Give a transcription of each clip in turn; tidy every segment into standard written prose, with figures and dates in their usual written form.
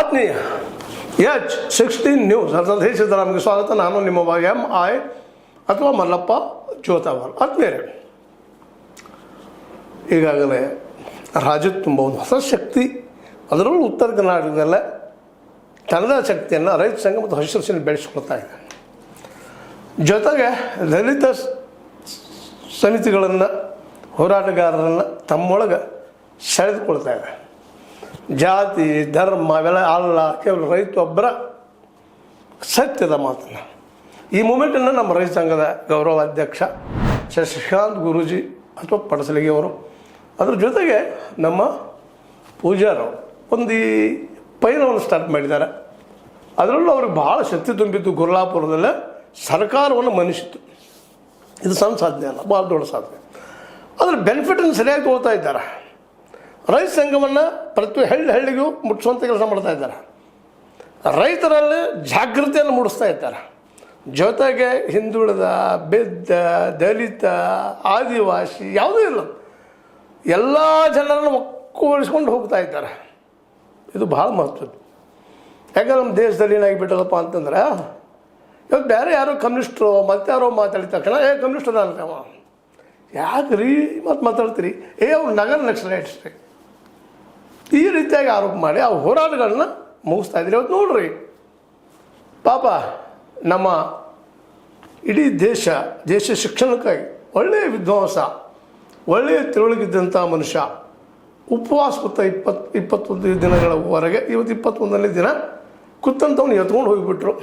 ಆತ್ಮೀಯ H16 news ದೇಶದ ನಮಗೆ ಸ್ವಾಗತ. ನಾನು ನಿಮ್ಮ MI ಅಥವಾ ಮಲ್ಲಪ್ಪ ಜೋತಾವಾಲ್. ಆತ್ಮೀಯರೇ, ಈಗಾಗಲೇ ರಾಜ್ಯಕ್ಕೆ ತುಂಬ ಒಂದು ಹೊಸ ಶಕ್ತಿ, ಅದರಲ್ಲೂ ಉತ್ತರ ಕರ್ನಾಟಕದಲ್ಲೇ ತನ್ನದ ಶಕ್ತಿಯನ್ನು ರೈತ ಸಂಘ ಮತ್ತು ಹಸಿರು ಸೇನೆ ಬೆಳೆಸ್ಕೊಳ್ತಾ ಇದೆ. ಜೊತೆಗೆ ದಲಿತ ಸಮಿತಿಗಳನ್ನು, ಹೋರಾಟಗಾರರನ್ನು ತಮ್ಮೊಳಗೆ ಸೆಳೆದುಕೊಳ್ತಾ ಇದೆ. ಜಾತಿ ಧರ್ಮ ಅವೆಲ್ಲ ಅಲ್ಲ, ಕೇವಲ ರೈತ ಒಬ್ಬರ ಸತ್ಯದ ಮಾತನ್ನು. ಈ ಮೂಮೆಂಟನ್ನು ನಮ್ಮ ರೈತ ಸಂಘದ ಗೌರವ ಅಧ್ಯಕ್ಷ ಶಶಿಕಾಂತ್ ಗುರೂಜಿ ಅಥವಾ ಪಡಸಲಿಗೆ ಅವರು, ಅದ್ರ ಜೊತೆಗೆ ನಮ್ಮ ಪೂಜಾರವರು ಒಂದು ಈ ಪಯಣವನ್ನು ಸ್ಟಾರ್ಟ್ ಮಾಡಿದ್ದಾರೆ. ಅದರಲ್ಲೂ ಅವ್ರಿಗೆ ಭಾಳ ಶಕ್ತಿ ತುಂಬಿತ್ತು. ಗುರ್ಲಾಪುರದಲ್ಲೇ ಸರ್ಕಾರವನ್ನು ಮನಿಸಿತ್ತು. ಇದು ಸಣ್ಣ ಸಾಧನೆ ಅಲ್ಲ, ಭಾಳ ದೊಡ್ಡ ಸಾಧನೆ. ಅದರ ಬೆನಿಫಿಟನ್ನು ಸರಿಯಾಗಿ ತೊಗೊಳ್ತಾ ಇದ್ದಾರೆ. ರೈತ ಸಂಘವನ್ನು ಪ್ರತಿ ಹಳ್ಳಿಗೂ ಮುಟ್ಟಿಸುವಂಥ ಕೆಲಸ ಮಾಡ್ತಾ ಇದ್ದಾರೆ. ರೈತರಲ್ಲಿ ಜಾಗೃತಿಯನ್ನು ಮೂಡಿಸ್ತಾ ಇದ್ದಾರೆ. ಜೊತೆಗೆ ಹಿಂದುಳಿದ, ಬಿದ್ದ, ದಲಿತ, ಆದಿವಾಸಿ ಯಾವುದೂ ಇಲ್ಲ, ಎಲ್ಲ ಜನರನ್ನು ಒಕ್ಕೂಡಿಸ್ಕೊಂಡು ಹೋಗ್ತಾ ಇದ್ದಾರೆ. ಇದು ಭಾಳ ಮಹತ್ವದ್ದು. ಯಾಕಂದ್ರೆ ನಮ್ಮ ದೇಶದಲ್ಲಿ ಏನಾಗಿಬಿಟ್ಟದಪ್ಪ ಅಂತಂದ್ರೆ, ಇವತ್ತು ಬೇರೆ ಯಾರೋ ಕಮ್ಯುನಿಸ್ಟ್ರು ಮತ್ತಾರೋ ಮಾತಾಡಿದ ತಕ್ಷಣ ಕಮ್ಯುನಿಸ್ಟದ ಅಂತವ, ಯಾಕೆ ರೀ ಮತ್ತು ಮಾತಾಡ್ತೀರಿ, ಅವ್ರು ನಗರ ನಕ್ಸಲೈಟ್ಸ್ ರೀ, ಈ ರೀತಿಯಾಗಿ ಆರೋಪ ಮಾಡಿ ಆ ಹೋರಾಟಗಳನ್ನ ಮುಗಿಸ್ತಾ ಇದ್ದೀರಿ. ಇವತ್ತು ನೋಡ್ರಿ ಪಾಪ ನಮ್ಮ ಇಡೀ ದೇಶ ಶಿಕ್ಷಣಕ್ಕಾಗಿ ಒಳ್ಳೆಯ ವಿದ್ವಾಂಸ, ಒಳ್ಳೆಯ ತಿಳುವಳಿಗಿದ್ದಂಥ ಮನುಷ್ಯ ಉಪವಾಸ ಕೂತ 21 ದಿನಗಳವರೆಗೆ, ಇವತ್ತು 21ನೇ ದಿನ ಕೂತಂಥವ್ನು ಎತ್ಕೊಂಡು ಹೋಗಿಬಿಟ್ರು.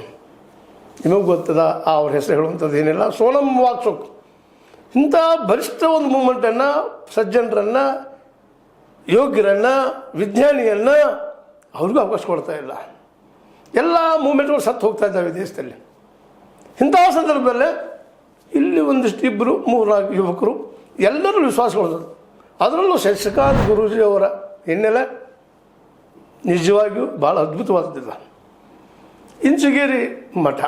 ನಿಮಗೆ ಗೊತ್ತದ, ಅವ್ರ ಹೆಸರು ಹೇಳುವಂಥದ್ದು ಏನಿಲ್ಲ, ಸೋನಮ್ ವಾಂಗ್ಚುಕ್. ಇಂಥ ಬಲಿಷ್ಠ ಒಂದು ಮೂಮೆಂಟನ್ನು, ಸಜ್ಜನರನ್ನು, ಯೋಗ್ಯರನ್ನು, ವಿಜ್ಞಾನಿಯನ್ನು ಅವ್ರಿಗೂ ಅವಕಾಶ ಕೊಡ್ತಾ ಇಲ್ಲ. ಎಲ್ಲ ಮೂಮೆಂಟ್ಗಳು ಸತ್ತು ಹೋಗ್ತಾ ಇದ್ದಾವೆ ದೇಶದಲ್ಲಿ. ಇಂಥ ಸಂದರ್ಭದಲ್ಲೇ ಇಲ್ಲಿ ಒಂದಿಷ್ಟು 2-3 ಯುವಕರು ಎಲ್ಲರೂ ವಿಶ್ವಾಸಗೊಳ್ತದೆ. ಅದರಲ್ಲೂ ಶಶಿಕಾಂತ್ ಗುರೂಜಿ ಅವರ ಹಿನ್ನೆಲೆ ನಿಜವಾಗಿಯೂ ಭಾಳ ಅದ್ಭುತವಾದದ್ದಿಲ್ಲ. ಇಂಚಗೇರಿ ಮಠ,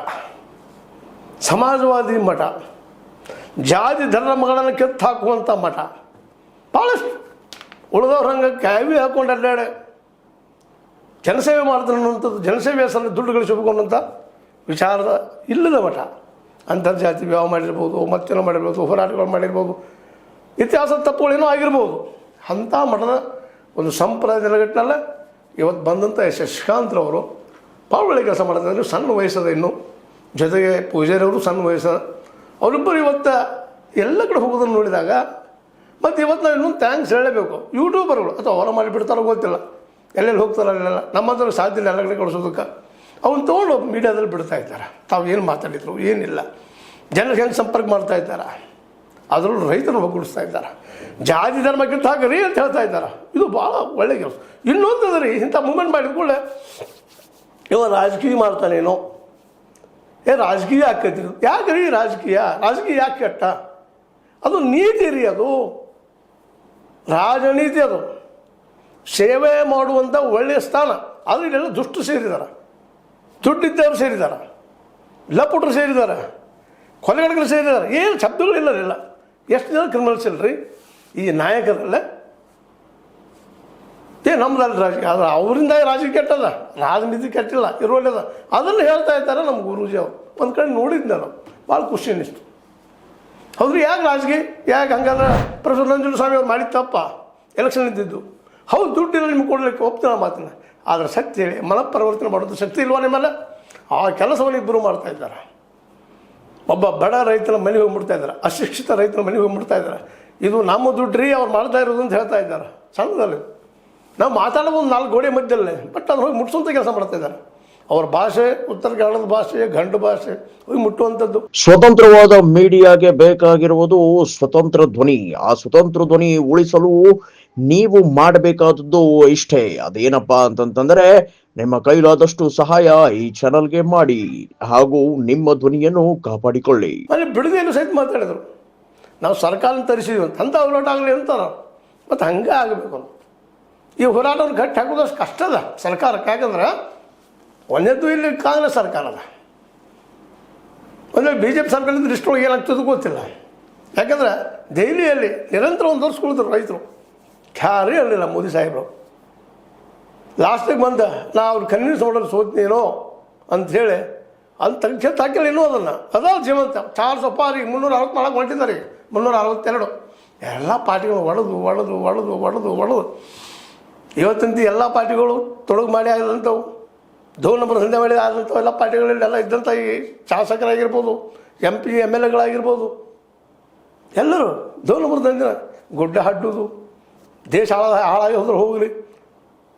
ಸಮಾಜವಾದಿ ಮಠ, ಜಾತಿ ಧರ್ಮಗಳನ್ನು ಕೆತ್ತು ಹಾಕುವಂಥ ಮಠ, ಭಾಳಷ್ಟು ಉಳಿದವ್ರ ಹಂಗೆ ಕ್ಯಾವಿ ಹಾಕ್ಕೊಂಡು ಅಡ್ಡಾಡೆ ಜನಸೇವೆ ಮಾಡ್ತಾರೆ ಅನ್ನುವಂಥದ್ದು, ಜನಸೇವೆ ಹೆಸರಲ್ಲಿ ದುಡ್ಡು ಗಳಿಸಬೇಕನ್ನೋಂಥ ವಿಚಾರದ ಇಲ್ಲದ ಮಠ. ಅಂತರ್ಜಾತಿ ವಿವಾಹ ಮಾಡಿರ್ಬೋದು, ಮತ್ತೇನೋ ಮಾಡಿರ್ಬೋದು, ಹೋರಾಟಗಳು ಮಾಡಿರ್ಬೋದು, ಇತಿಹಾಸದ ತಪ್ಪುಗಳೇನೋ ಆಗಿರ್ಬೋದು. ಅಂಥ ಮಠದ ಒಂದು ಸಂಪ್ರದಾಯ ನೆಲೆಗಟ್ಟಿನಲ್ಲ ಇವತ್ತು ಬಂದಂಥ ಶಶಿಕಾಂತ್ರವರು ಭಾಳ ಒಳ್ಳೆಯ ಕೆಲಸ ಮಾಡ್ತಾರೆ. ಸಣ್ಣ ವಯಸ್ಸದ ಇನ್ನು, ಜೊತೆಗೆ ಪೂಜಾರಿಯವರು ಸಣ್ಣ ವಯಸ್ಸದ, ಅವರಿಬ್ಬರು ಇವತ್ತು ಎಲ್ಲ ಕಡೆ ಹೋಗೋದನ್ನು ನೋಡಿದಾಗ ಮತ್ತು ಇವತ್ತು ನಾವು ಇನ್ನೊಂದು ಥ್ಯಾಂಕ್ಸ್ ಹೇಳಬೇಕು. ಯೂಟ್ಯೂಬರ್ಗಳು ಅಥವಾ ಹೊರ ಮಾಡಿಬಿಡ್ತಾರೋ ಗೊತ್ತಿಲ್ಲ, ಎಲ್ಲೆಲ್ಲಿ ಹೋಗ್ತಾರೋ ಅಲ್ಲೆಲ್ಲ, ನಮ್ಮಂದ್ರೆ ಸಾಧ್ಯ ಇಲ್ಲ ಎಲ್ಲ ಕಡೆ ಕಳಿಸೋದಕ್ಕೆ. ಅವನ್ನ ತೊಗೊಂಡು ಮೀಡಿಯಾದಲ್ಲಿ ಬಿಡ್ತಾ ಇದ್ದಾರೆ. ತಾವು ಏನು ಮಾತಾಡಿದ್ರು ಏನಿಲ್ಲ, ಜನರಿಗೆ ಹೆಂಗೆ ಸಂಪರ್ಕ ಮಾಡ್ತಾ ಇದ್ದಾರೆ, ಅದರಲ್ಲೂ ರೈತರನ್ನು ಒಗ್ಗೂಡಿಸ್ತಾ ಇದ್ದಾರೆ. ಜಾತಿ ಧರ್ಮ ಕಿತ್ತು ಹಾಕರಿ ಅಂತ ಹೇಳ್ತಾ ಇದ್ದಾರೆ. ಇದು ಭಾಳ ಒಳ್ಳೆಯ ಕೆಲಸ. ಇನ್ನೊಂದು ಅದ ರೀ, ಇಂಥ ಮೂಮೆಂಟ್ ಮಾಡಿದ ಕೂಡಲೇ ಇವ ರಾಜಕೀಯ ಮಾಡ್ತಾನೇನೋ, ರಾಜಕೀಯ ಆಕೈತಿ. ಯಾಕೆ ರೀ ರಾಜಕೀಯ ಯಾಕೆ ಕೆಟ್ಟ? ಅದು ನೀತಿ ರೀ, ಅದು ರಾಜನೀತಿ, ಅದು ಸೇವೆ ಮಾಡುವಂಥ ಒಳ್ಳೆಯ ಸ್ಥಾನ. ಆದರೆ ಇಲ್ಲೆಲ್ಲ ದುಷ್ಟರು ಸೇರಿದ್ದಾರೆ, ದುಡ್ಡಿದ್ದವರು ಸೇರಿದ್ದಾರೆ, ಲಪುಟರು ಸೇರಿದ್ದಾರೆ, ಕೊಲೆಗಡೆಗಳು ಸೇರಿದ್ದಾರೆ. ಏನು ಶಬ್ದಗಳಿಲ್ಲರಿಲ್ಲ. ಎಷ್ಟು ಜನ ಕ್ರಿಮಿನಲ್ಸ್ ಇಲ್ಲರಿ ಈ ನಾಯಕರಲ್ಲೇ. ನಮ್ದಲ್ಲಿ ರಾಜಕೀಯ, ಆದರೆ ಅವರಿಂದ ರಾಜಕೀಯ ಕೆಟ್ಟದ, ರಾಜನೀತಿ ಕೆಟ್ಟಿಲ್ಲ, ಇರುವಲ್ಲದ. ಅದನ್ನು ಹೇಳ್ತಾ ಇದ್ದಾರೆ ನಮ್ಮ ಗುರೂಜಿ ಅವರು. ಒಂದು ಕಡೆ ನೋಡಿದ್ದೆ ನಾವು, ಭಾಳ ಖುಷಿ ಅನ್ನಿಸ್ತು. ಹೌದ್ರಿ, ಯಾಕೆ ರಾಜಕೀಯ, ಯಾಕೆ ಹಂಗಂದ್ರೆ ಪ್ರೊಫೆಸರ್ ನಂಜುಂಡಸ್ವಾಮಿ ಅವ್ರು ಮಾಡಿದ ತಪ್ಪ, ಎಲೆಕ್ಷನ್ ಇದ್ದಿದ್ದು. ಹೌದು, ದುಡ್ಡಿಲ್ಲ ನಿಮ್ಗೆ ಕೊಡಲಿಕ್ಕೆ ಒಪ್ತೀನಿ ಮಾತನ್ನ. ಆದರೆ ಶಕ್ತಿ ಹೇಳಿ ಮನಪರಿವರ್ತನೆ ಮಾಡೋದು ಶಕ್ತಿ ಇಲ್ವಾ ನಿಮ್ಮಲ್ಲ? ಆ ಕೆಲಸವನ್ನು ಇಬ್ಬರು ಮಾಡ್ತಾ ಇದ್ದಾರೆ. ಒಬ್ಬ ಬಡ ರೈತನ ಮನೆಗೆ ಹೋಗ್ಬಿಡ್ತಾ ಇದ್ದಾರೆ, ಅಶಿಕ್ಷಿತ ರೈತನ ಮನೆಗೆ ಹೋಗ್ಬಿಡ್ತಾ ಇದ್ದಾರೆ. ಇದು ನಮ್ಮ ದುಡ್ಡು ರೀ ಅವ್ರು ಮಾಡ್ತಾ ಇರೋದು ಅಂತ ಹೇಳ್ತಾ ಇದ್ದಾರೆ. ಸಣ್ಣದಲ್ಲಿ ನಾವು ಮಾತಾಡೋದು ಒಂದು 4 ಗೋಡೆ ಮಧ್ಯದಲ್ಲೇ, ಬಟ್ ಅದು ಹೋಗಿ ಮುಟ್ಸುವಂಥ ಕೆಲಸ ಮಾಡ್ತಾ ಇದ್ದಾರೆ. ಅವ್ರ ಭಾಷೆ, ಉತ್ತರ ಕನ್ನಡದ ಭಾಷೆ, ಗಂಡು ಭಾಷೆ ಹೋಗಿ ಮುಟ್ಟುವಂಥದ್ದು. ಸ್ವತಂತ್ರವಾದ ಮೀಡಿಯಾಗೆ ಬೇಕಾಗಿರುವುದು ಸ್ವತಂತ್ರ ಧ್ವನಿ. ಆ ಸ್ವತಂತ್ರ ಧ್ವನಿ ಉಳಿಸಲು ನೀವು ಮಾಡಬೇಕಾದದ್ದು ಇಷ್ಟೇ. ಅದೇನಪ್ಪಾ ಅಂತಂತಂದ್ರೆ, ನಿಮ್ಮ ಕೈಲಾದಷ್ಟು ಸಹಾಯ ಈ ಚಾನಲ್ಗೆ ಮಾಡಿ ಹಾಗೂ ನಿಮ್ಮ ಧ್ವನಿಯನ್ನು ಕಾಪಾಡಿಕೊಳ್ಳಿ. ಅಲ್ಲಿ ಬಿಡುಗೇನು ಸಹಿತ ಮಾತಾಡಿದ್ರು, ನಾವು ಸರ್ಕಾರ ತರಿಸಿದ್ವಿ ಅಂತ ಹೋರಾಟ ಆಗಲಿ ಅಂತಾರ. ಮತ್ತು ಹಂಗೆ ಆಗಬೇಕು. ಈ ಹೋರಾಟವನ್ನು ಗಟ್ಟಿ ಹಾಕೋದಷ್ಟು ಕಷ್ಟ ಅದ ಸರ್ಕಾರಕ್ಕೆ. ಯಾಕಂದ್ರೆ ಒಂದೇದ್ದು ಇಲ್ಲಿ ಕಾಂಗ್ರೆಸ್ ಸರ್ಕಾರ ಅದ, ಒಂದೇ BJP ಸರ್ಕಾರದಿಂದ ಇಷ್ಟೊಳಗೆ ಏನಾಗ್ತದೆ ಗೊತ್ತಿಲ್ಲ. ಯಾಕಂದ್ರೆ ದೆಹಲಿಯಲ್ಲಿ ನಿರಂತರ ಒಂದು ವರ್ಷ ಉಳಿದ್ರು ರೈತರು. ಯಾರೇ ಇರಲಿಲ್ಲ ಮೋದಿ ಸಾಹೇಬರು. ಲಾಸ್ಟಿಗೆ ಬಂದ ನಾ ಅವ್ರು ಕನ್ವಿನ್ಸ್ ಮಾಡೋದು ಸೋತ್ನೇನೋ ಅಂಥೇಳಿ ಅಲ್ಲಿ ತಕ್ಷಣ ತಾಕಿಲ್ಲ ಇನ್ನೂ ಅದನ್ನು ಅದ ಜೀವಂತ ಚಾರ್ಲ್ಸ್ ಒಪ್ಪಾರಿಗೆ 364 ಹೊಂಟಿದ್ದಾರೆ 362 ಎಲ್ಲ ಪಾರ್ಟಿಗಳು ಒಡೆದು ಇವತ್ತಂತೂ ಎಲ್ಲ ಪಾರ್ಟಿಗಳು ತೊಡಗು ಮಾಡಿ ಆಗಿದಂಥವು ದೋ ನಂಬರ್ ದಂಧೆ ಮಾಡಿ ಆದಂಥವು ಎಲ್ಲ ಪಾರ್ಟಿಗಳಲ್ಲಿ ಎಲ್ಲ ಇದ್ದಂಥ ಈ ಶಾಸಕರಾಗಿರ್ಬೋದು MP MLA ಗಳಾಗಿರ್ಬೋದು ಎಲ್ಲರೂ ದೋ ನಂಬರ್ ದಂಧೆ ಗುಡ್ಡ ಹಡ್ಡುದು ದೇಶ ಹಾಳಾಗಿ ಹೋದ್ರೆ ಹೋಗಲಿ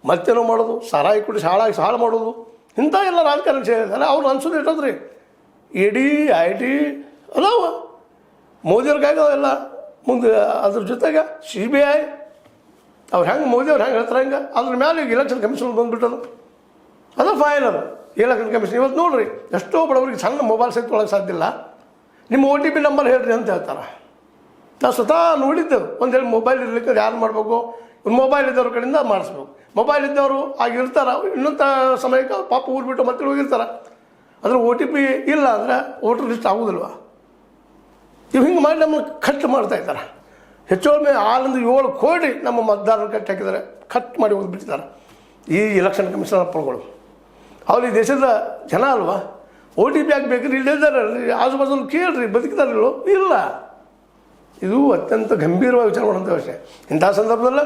ಮತ್ತೇನೋ ಮಾಡೋದು ಸಾರಾಯಿ ಕುಡಿಸಿ ಹಾಳು ಮಾಡೋದು ಇಂಥ ಎಲ್ಲ ರಾಜಕಾರಣ ಸೇರಿದ್ದಾರೆ ಅವ್ರು ಅನ್ಸೋದು ಇಟ್ಟದ್ರಿ ED IT ಅದಾವ ಮೋದಿಯವ್ರಿಗಾಗ ಎಲ್ಲ ಮುಂದೆ ಅದ್ರ ಜೊತೆಗೆ CBI ಅವ್ರು ಹೆಂಗೆ ಮೋದಿಯವ್ರು ಹೆಂಗೆ ಹೇಳ್ತಾರೆ ಹಂಗೆ ಅದ್ರ ಮೇಲೆ ಈಗ ಎಲೆಕ್ಷನ್ ಕಮಿಷನ್ ಬಂದುಬಿಟ್ಟದು ಅದು ಫೈನ್ ಅದು ಎಲೆಕ್ಷನ್ ಕಮಿಷನ್ ಇವತ್ತು ನೋಡ್ರಿ ಎಷ್ಟೋ ಬಡವರಿಗೆ ಸಣ್ಣ ಮೊಬೈಲ್ ಸಹಿತ ತೊಗೊಳಕ್ಕೆ ಸಾಧ್ಯ ಇಲ್ಲ ನಿಮ್ಮ OTP ನಂಬರ್ ಹೇಳ್ರಿ ಅಂತ ಹೇಳ್ತಾರೆ ನಾವು ಸ್ವತಃ ನೋಡಿದ್ದೆವು ಒಂದೇಳಿ ಮೊಬೈಲ್ ಇರಲಿಕ್ಕೆ ಯಾರು ಮಾಡಬೇಕು ಮೊಬೈಲ್ ಇದ್ದವ್ರ ಕಡೆಯಿಂದ ಮಾಡಿಸ್ಬೇಕು ಮೊಬೈಲ್ ಇದ್ದವರು ಆಗಿರ್ತಾರೆ ಇನ್ನೊಂದು ಸಮಯಕ್ಕೆ ಪಾಪ ಊರು ಬಿಟ್ಟು ಮತ್ತೆ ಹೋಗಿರ್ತಾರೆ ಅದ್ರ OTP ಇಲ್ಲ ಅಂದರೆ ವೋಟರ್ ಲಿಸ್ಟ್ ಆಗೋದಿಲ್ವ ಇವು ಹಿಂಗೆ ಮಾಡಿ ನಮ್ಮನ್ನು ಖರ್ಚು ಮಾಡ್ತಾಯಿದ್ದಾರೆ ಹೆಚ್ಚೊಮ್ಮೆ 6 ಕೋಟಿ ನಮ್ಮ ಮತದಾರರು ಕಟ್ಟಿ ಹಾಕಿದ್ದಾರೆ ಖರ್ಚು ಮಾಡಿ ಹೋಗಿಬಿಟ್ಟಿದ್ದಾರೆ ಈ ಎಲೆಕ್ಷನ್ ಕಮಿಷನರ್ ಪರ್ಗಳು ಅವ್ರು ಈ ದೇಶದ ಜನ ಅಲ್ವಾ OTP ಆಗಬೇಕ್ರಿ ಇಲ್ಲಿದ್ದಾರೆ ಆಜು ಬಾಜು ಕೇಳ್ರಿ ಬದುಕಿದಾರಿಲ್ಲೋ ಇಲ್ಲ ಇದು ಅತ್ಯಂತ ಗಂಭೀರವಾಗಿ ವಿಚಾರ ಮಾಡುವಂಥ ವಿಷಯ ಇಂಥ ಸಂದರ್ಭದಲ್ಲಿ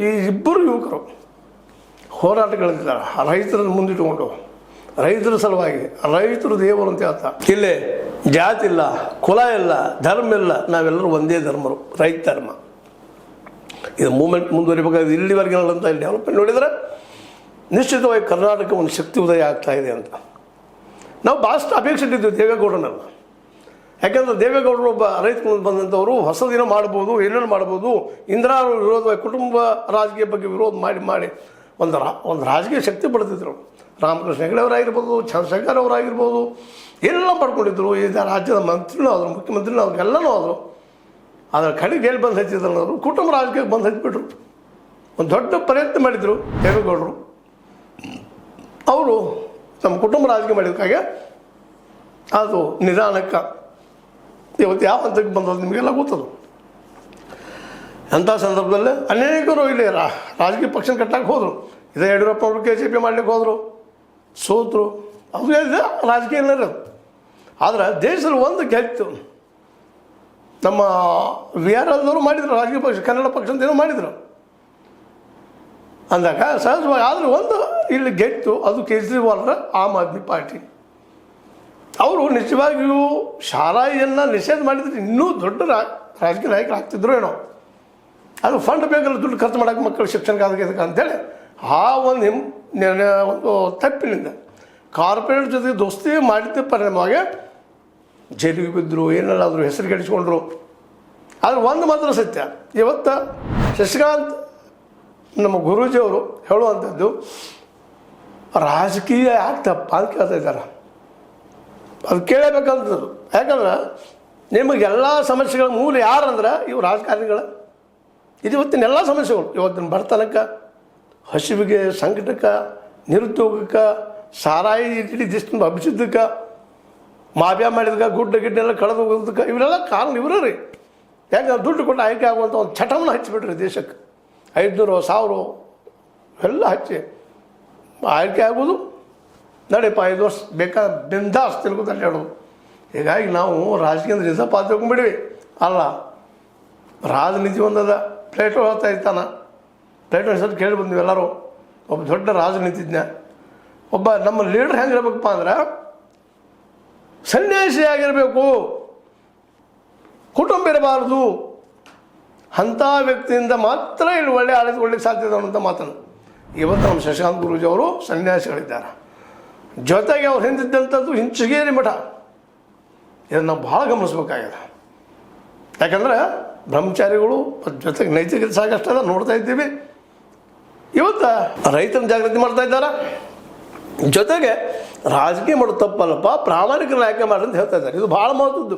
ಈ ಇಬ್ಬರು ಯುವಕರು ಹೋರಾಟಗಳಿದ್ದಾರೆ ರೈತರನ್ನು ಮುಂದಿಟ್ಟುಕೊಂಡು ರೈತರ ಸಲುವಾಗಿ ರೈತರು ದೇವರು ಅಂತ ಹೇಳ್ತಾರೆ ಇಲ್ಲಿ ಜಾತಿ ಇಲ್ಲ ಕುಲ ಇಲ್ಲ ಧರ್ಮ ಇಲ್ಲ ನಾವೆಲ್ಲರೂ ಒಂದೇ ಧರ್ಮರು ರೈತ ಧರ್ಮ ಇದು ಮೂಮೆಂಟ್ ಮುಂದುವರಿಬೇಕಾದ್ರೆ ಇಲ್ಲಿವರೆಗಿನಂತ ಇಲ್ಲಿ ಡೆವಲಪ್ಮೆಂಟ್ ನೋಡಿದರೆ ನಿಶ್ಚಿತವಾಗಿ ಕರ್ನಾಟಕ ಒಂದು ಶಕ್ತಿ ಉದಯ ಆಗ್ತಾ ಇದೆ ಅಂತ ನಾವು ಭಾಳಷ್ಟು ಅಪೇಕ್ಷೆ ಇಟ್ಟಿದ್ದೀವಿ ದೇವೇಗೌಡರನ್ನೆಲ್ಲ ಯಾಕಂದರೆ ದೇವೇಗೌಡರು ಒಬ್ಬ ರೈತ ಬಂದಂಥವರು ಹೊಸದಿನ ಮಾಡ್ಬೋದು ಏನೇನು ಮಾಡ್ಬೋದು ಇಂದಿರಾ ವಿರೋಧ ಕುಟುಂಬ ರಾಜಕೀಯ ಬಗ್ಗೆ ವಿರೋಧ ಮಾಡಿ ಒಂದು ರಾಜಕೀಯ ಶಕ್ತಿ ಪಡೆದಿದ್ರು ರಾಮಕೃಷ್ಣ ಹೆಗಡೆ ಅವರಾಗಿರ್ಬೋದು ಚಂದ್ರಶೇಖರ್ ಅವರಾಗಿರ್ಬೋದು ಎಲ್ಲ ಪಡ್ಕೊಂಡಿದ್ರು ಈ ರಾಜ್ಯದ ಮಂತ್ರಿನೂ ಆದರು ಮುಖ್ಯಮಂತ್ರಿನೂ ಅವ್ರು ಎಲ್ಲನೂ ಆದರು ಅದರ ಕಡೆಗೆ ಎಲ್ಲಿ ಬಂದು ಹಚ್ಚಿದ್ರು ಅವರು ಕುಟುಂಬ ರಾಜಕೀಯಕ್ಕೆ ಬಂದು ಹಚ್ಚಿಬಿಟ್ರು ಒಂದು ದೊಡ್ಡ ಪ್ರಯತ್ನ ಮಾಡಿದರು ದೇವೇಗೌಡರು ಅವರು ನಮ್ಮ ಕುಟುಂಬ ರಾಜಕೀಯ ಮಾಡಿದಕ್ಕಾಗೆ ಅದು ನಿಧಾನಕ್ಕೆ ಇವತ್ತು ಯಾವ ಹಂತಕ್ಕೆ ಬಂದದ್ದು ನಿಮಗೆಲ್ಲ ಗೊತ್ತದು ಅಂಥ ಸಂದರ್ಭದಲ್ಲಿ ಅನೇಕರು ಇಲ್ಲಿ ರಾಜಕೀಯ ಪಕ್ಷ ಕಟ್ಟಕ್ಕೆ ಹೋದರು ಇದೇ ಯಡಿಯೂರಪ್ಪ ಅವರು KCP ಮಾಡ್ಲಿಕ್ಕೆ ಹೋದರು ಸೋತರು ಅದು ರಾಜಕೀಯ ಇರೋದು ಆದರೆ ದೇಶದಲ್ಲಿ ಒಂದು ಗೆದ್ದು ನಮ್ಮ VRS ಅವರು ಮಾಡಿದರು ರಾಜಕೀಯ ಪಕ್ಷ ಕನ್ನಡ ಪಕ್ಷ ಅಂತ ಏನೋ ಮಾಡಿದರು ಅಂದಾಗ ಸಹಜವಾಗಿ ಆದರೆ ಒಂದು ಇಲ್ಲಿ ಗೆದ್ದು ಅದು ಕೇಜ್ರಿವಾಲ್ರ ಆಮ್ ಆದ್ಮಿ ಪಾರ್ಟಿ ಅವರು ನಿಜವಾಗಿಯೂ ಶಾಲಾಯಿಯನ್ನು ನಿಷೇಧ ಮಾಡಿದರೆ ಇನ್ನೂ ದೊಡ್ಡ ರಾಜಕೀಯ ನಾಯಕರು ಆಗ್ತಿದ್ರು ಏನೋ ಅದು ಫಂಡ್ ಬೇಕಲ್ಲ ದುಡ್ಡು ಖರ್ಚು ಮಾಡೋಕೆ ಮಕ್ಕಳು ಶಿಕ್ಷಣಕ್ಕೆ ಅದಕ್ಕೆ ಅಂತೇಳಿ ಆ ಒಂದು ತಪ್ಪಿನಿಂದ ಕಾರ್ಪೊರೇಟ್ ಜೊತೆಗೆ ದೋಸ್ತಿ ಮಾಡಿದ್ದ ಪರಿಣಾಮವಾಗಿ ಜೈಲಿಗೆ ಬಿದ್ದರು ಏನೆಲ್ಲಾದರೂ ಹೆಸರು ಕೆಡಿಸ್ಕೊಂಡ್ರು ಆದರೆ ಒಂದು ಮಾತ್ರ ಸತ್ಯ ಇವತ್ತು ಶಶಿಕಾಂತ್ ನಮ್ಮ ಗುರೂಜಿಯವರು ಹೇಳುವಂಥದ್ದು ರಾಜಕೀಯ ಯಾಕೆ ತಪ್ಪ ಅಂತ ಕೇಳ್ತಾ ಇದ್ದಾರೆ ಅದು ಕೇಳಬೇಕಂತದ್ದು ಯಾಕಂದ್ರೆ ನಿಮಗೆಲ್ಲ ಸಮಸ್ಯೆಗಳ ಮೂಲ ಯಾರಂದ್ರೆ ಇವು ರಾಜಕಾರಣಿಗಳು ಇದು ಇವತ್ತಿನ ಎಲ್ಲ ಸಮಸ್ಯೆಗಳು ಇವತ್ತಿನ ಬಡತನಕ್ಕೆ ಹಸಿವಿಗೆ ಸಂಕಟಕ್ಕೆ ನಿರುದ್ಯೋಗಕ್ಕೆ ಸಾರಾಯಿ ಇಡೀ ದೇಶದಿಂದ ಹಬ್ಬಿಸಿದ್ದಕ್ಕೆ ಮಾಫಿಯಾ ಮಾಡಿದಕ್ಕೆ ಗುಡ್ಡ ಗಿಡ್ಡೆಲ್ಲ ಕಳೆದು ಹೋಗೋದಕ್ಕೆ ಇವರೆಲ್ಲ ಕಾರಣ ಇವರೇ ರೀ ಯಾಕಂದ್ರೆ ದುಡ್ಡು ಕೊಟ್ಟು ಆಯ್ಕೆ ಆಗುವಂಥ ಒಂದು ಚಟವನ್ನು ಹಚ್ಚಿಬಿಟ್ರಿ ದೇಶಕ್ಕೆ 500 1000 ಎಲ್ಲ ಹಚ್ಚಿ ಆಯ್ಕೆ ಆಗೋದು ನಡೆಯಪ್ಪ 5 ವರ್ಷ ಬೇಕಾದ ಬಿಂದಾಸ್ ತಿಳ್ಕೊತ ಹೇಳೋದು ಹೀಗಾಗಿ ನಾವು ರಾಜಕೀಯದ ರಿಸರ್ವ್ ಪಾತ್ರ ತಗೊಂಡ್ಬಿಡ್ವಿ ಅಲ್ಲ ರಾಜನೀತಿ ಒಂದದ ಪ್ಲೇಟೋ ಹೇಳ್ತಾ ಇರ್ತಾನ ಪ್ಲೇಟೋ ಹೆಸರು ಕೇಳಿ ಬಂದ್ವಿ ಎಲ್ಲರೂ ಒಬ್ಬ ದೊಡ್ಡ ರಾಜನೀತಿಜ್ಞ ಒಬ್ಬ ನಮ್ಮ ಲೀಡರ್ ಹೆಂಗಿರ್ಬೇಕಪ್ಪ ಅಂದ್ರೆ ಸನ್ಯಾಸಿ ಆಗಿರಬೇಕು ಕುಟುಂಬ ಇರಬಾರ್ದು ಅಂಥ ವ್ಯಕ್ತಿಯಿಂದ ಮಾತ್ರ ಇಲ್ಲಿ ಒಳ್ಳೆ ಆಡಳಿತ ಕೊಡ್ಲಿಕ್ಕೆ ಸಾಧ್ಯತೆ ಅನ್ನೋಂಥ ಮಾತನ್ನು ಇವತ್ತು ನಮ್ಮ ಶಶಿಕಾಂತ್ ಗುರೂಜಿ ಅವರು ಸನ್ಯಾಸಿಗಳಿದ್ದಾರೆ ಜೊತೆಗೆ ಅವ್ರು ಹಿಂದಿದ್ದಂಥದ್ದು ಹಿಂಚಗೇರಿ ಮಠ ಇದನ್ನು ನಾವು ಭಾಳ ಗಮನಿಸ್ಬೇಕಾಗಿದೆ ಯಾಕಂದರೆ ಬ್ರಹ್ಮಚಾರಿಗಳು ಜೊತೆಗೆ ನೈತಿಕತೆ ಸಾಕಷ್ಟು ಅದ ನೋಡ್ತಾ ಇದ್ದೀವಿ ಇವತ್ತು ರೈತನ ಜಾಗೃತಿ ಮಾಡ್ತಾ ಇದ್ದಾರೆ ಜೊತೆಗೆ ರಾಜಕೀಯ ಮಾಡೋದು ತಪ್ಪಲ್ಲಪ್ಪ ಪ್ರಾಮಾಣಿಕರ ಆಯ್ಕೆ ಮಾಡಿ ಅಂತ ಹೇಳ್ತಾ ಇದ್ದಾರೆ ಇದು ಭಾಳ ಮಹತ್ವದ್ದು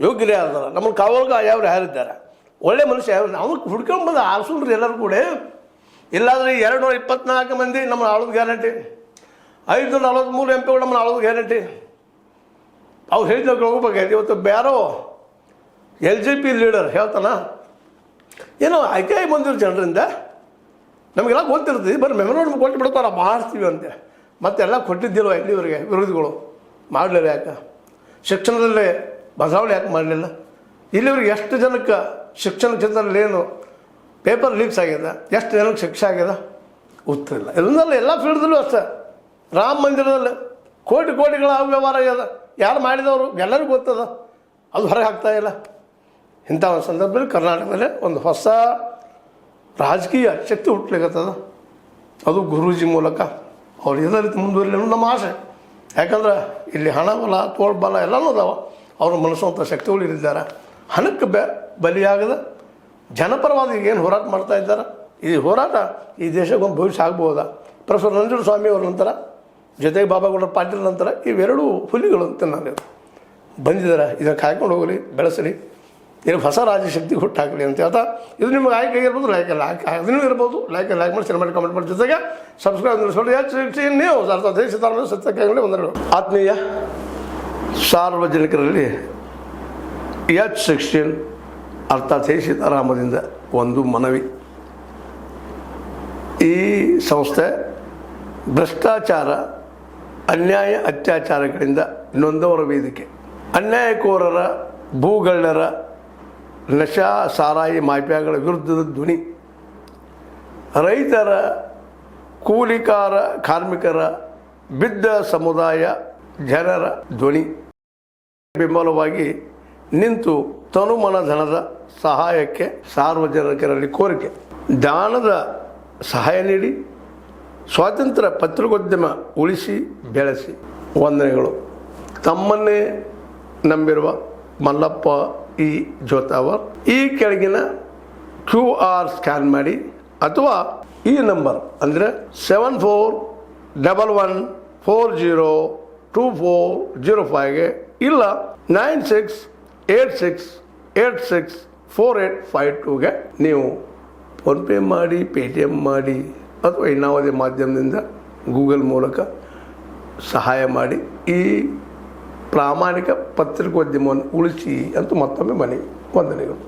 ಯೋಗ್ಯರೇ ಆದಾರ ನಮ್ಮನ್ನು ಕಾವಲ್ಗ ಯಾವ್ರು ಯಾರಿದ್ದಾರೆ ಒಳ್ಳೆ ಮನುಷ್ಯ ಯಾರು ಅವ್ರಿಗೆ ಹುಡ್ಕೊಂಡ್ಬಂದು ಆರಿಸಲ್ರಿ ಎಲ್ಲರೂ ಕೂಡ ಇಲ್ಲಾಂದರೆ 224 ಮಂದಿ ನಮ್ಮನ್ನು ಆಳೋದು ಗ್ಯಾರಂಟಿ 543 MP ನಮ್ಮನ್ನು ಆಳೋದು ಗ್ಯಾರಂಟಿ ಅವ್ರು ಹೇಳಿದಾಗ ಹೋಗ್ಬೇಕಾಯ್ತು ಇವತ್ತು ಯಾರೋ LJP ಲೀಡರ್ ಹೇಳ್ತಾನ ಏನೋ ಆಯ್ಕೆ ಬಂದಿರೋ ಜನರಿಂದ ನಮಗೆಲ್ಲ ಗೊತ್ತಿರ್ತದೆ, ಬರೀ ಮೆಮೊರಾಂಡಮ್ ಕೊಟ್ಟು ಬಿಡ್ತಾರೆ ಮಾಡ್ತೀವಿ ಅಂತೆ. ಮತ್ತೆಲ್ಲ ಕೊಟ್ಟಿದ್ದಿಲ್ವ ಇಲ್ಲಿವರೆಗೆ ವಿರೋಧಿಗಳು ಮಾಡಲಿಲ್ಲ. ಯಾಕೆ ಶಿಕ್ಷಣದಲ್ಲೇ ಬದಲಾವಣೆ ಯಾಕೆ ಮಾಡಲಿಲ್ಲ? ಇಲ್ಲಿವರೆಗೆ ಎಷ್ಟು ಜನಕ್ಕೆ ಶಿಕ್ಷಣ ಕ್ಷೇತ್ರದಲ್ಲಿ ಏನು ಪೇಪರ್ ಲೀಕ್ಸ್ ಆಗ್ಯದ, ಎಷ್ಟು ಜನಕ್ಕೆ ಶಿಕ್ಷೆ ಆಗ್ಯದ? ಉತ್ತರ ಇಲ್ಲ. ಇದನ್ನಲ್ಲ ಎಲ್ಲ ಫೀಲ್ಡ್ದಲ್ಲೂ ಅಷ್ಟೇ. ರಾಮ ಮಂದಿರದಲ್ಲಿ ಕೋಟಿಗಳ ಅವ್ಯವಹಾರ ಆಗ್ಯದ. ಯಾರು ಮಾಡಿದವರು ಎಲ್ಲರಿಗೂ ಗೊತ್ತದ, ಅದು ಹೊರಗೆ ಆಗ್ತಾ ಇಲ್ಲ. ಇಂಥ ಒಂದು ಸಂದರ್ಭದಲ್ಲಿ ಕರ್ನಾಟಕದಲ್ಲಿ ಒಂದು ಹೊಸ ರಾಜಕೀಯ ಶಕ್ತಿ ಹುಟ್ಟಲಿಕ್ಕತ್ತದ. ಅದು ಗುರೂಜಿ ಮೂಲಕ ಅವ್ರು ಇದೇ ರೀತಿ ಮುಂದುವರಿಲಿ ಅನ್ನೋದು ನಮ್ಮ ಆಸೆ. ಯಾಕಂದ್ರೆ ಇಲ್ಲಿ ಹಣ ಬಲ ತೋಳ್ಬಲ ಎಲ್ಲನೂ ಅದಾವ. ಅವರು ಮನಸ್ಸುವಂಥ ಶಕ್ತಿಗಳು ಇರಿದ್ದಾರೆ. ಹಣಕ್ಕೆ ಬಲಿಯಾಗದ ಜನಪರವಾದ ಏನು ಹೋರಾಟ ಮಾಡ್ತಾ ಇದ್ದಾರೆ. ಈ ಹೋರಾಟ ಈ ದೇಶಕ್ಕೊಂದು ಭವಿಷ್ಯ ಆಗ್ಬೋದಾ? ಪ್ರೊಫೆಸರ್ ನಂಜುಂಡಸ್ವಾಮಿ ಅವರ ನಂತರ, ಜೊತೆಗೆ ಬಾಬಾಗೌಡರ ಪಾಟೀಲ್ ನಂತರ ಇವೆರಡೂ ಹುಲಿಗಳು ಅಂತ ನಾನು ಬಂದಿದ್ದಾರೆ. ಇದನ್ನು ಕಾಯ್ಕೊಂಡು ಹೋಗಲಿ, ಬೆಳೆಸಲಿ, ಇಲ್ಲಿ ಹೊಸ ರಾಜ್ಯಶಕ್ತಿ ಹುಟ್ಟಾಕಲಿ ಅಂತ ಹೇಳ್ತಾ, ಇದು ನಿಮ್ಗೆ ಆಯ್ಕೆ ಆಗಿರ್ಬೋದು, ಲೈಕ್ ಅದನ್ನೂ ಇರ್ಬೋದು. ಲೈಕ್ ಮಾಡಿ, ಶೇರ್ ಮಾಡಿ, ಕಮೆಂಟ್ ಮಾಡಿ, ಜೊತೆಗೆ ಸಬ್ಸ್ಕ್ರೈಬ್ ನಿಲ್ಲಿಸ್ಕೊಂಡು ನೀವು ಸೀತಾರಾಮನ ಸತ್ಯಕ್ಕೆ ಒಂದೆರಡು ಆತ್ಮೀಯ ಸಾರ್ವಜನಿಕರಲ್ಲಿ H16 ಅರ್ಥಾತ್ ಸೀತಾರಾಮದಿಂದ ಒಂದು ಮನವಿ. ಈ ಸಂಸ್ಥೆ ಭ್ರಷ್ಟಾಚಾರ, ಅನ್ಯಾಯ, ಅತ್ಯಾಚಾರಗಳಿಂದ ನೊಂದವರ ವೇದಿಕೆ. ಅನ್ಯಾಯಕೋರರ, ಭೂಗಳ್ಳರ, ನಶಾ ಸಾರಾಯಿ ಮಾಫಿಯಾಗಳ ವಿರುದ್ಧದ ಧ್ವನಿ. ರೈತರ, ಕೂಲಿಕಾರ, ಕಾರ್ಮಿಕರ, ಬಿದ್ದ ಸಮುದಾಯ ಜನರ ಧ್ವನಿ. ಬೆಂಬಲವಾಗಿ ನಿಂತು ತನುಮನ ಧನದ ಸಹಾಯಕ್ಕೆ ಸಾರ್ವಜನಿಕರಲ್ಲಿ ಕೋರಿಕೆ. ದಾನದ ಸಹಾಯ ನೀಡಿ ಸ್ವಾತಂತ್ರ್ಯ ಪತ್ರಿಕೋದ್ಯಮ ಉಳಿಸಿ ಬೆಳೆಸಿ. ವಂದನೆಗಳು. ತಮ್ಮನ್ನೇ ನಂಬಿರುವ ಮಲ್ಲಪ್ಪ ಇ ಜೋತಾವರ್. ಈ ಕೆಳಗಿನ QR ಸ್ಕ್ಯಾನ್ ಮಾಡಿ ಅಥವಾ ಈ ನಂಬರ್ ಅಂದರೆ 7411402405ಗೆ ಇಲ್ಲ 9686864852ಗೆ ನೀವು ಫೋನ್ಪೇ ಮಾಡಿ, Paytm ಮಾಡಿ ಅಥವಾ ಇನ್ನಾವುದೇ ಮಾಧ್ಯಮದಿಂದ ಗೂಗಲ್ ಮೂಲಕ ಸಹಾಯ ಮಾಡಿ ಈ ಪ್ರಾಮಾಣಿಕ ಪತ್ರಿಕೋದ್ಯಮವನ್ನು ಉಳಿಸಿ ಅಂತ ಮತ್ತೊಮ್ಮೆ ಮನವಿ. ವಂದನೆಗಳು.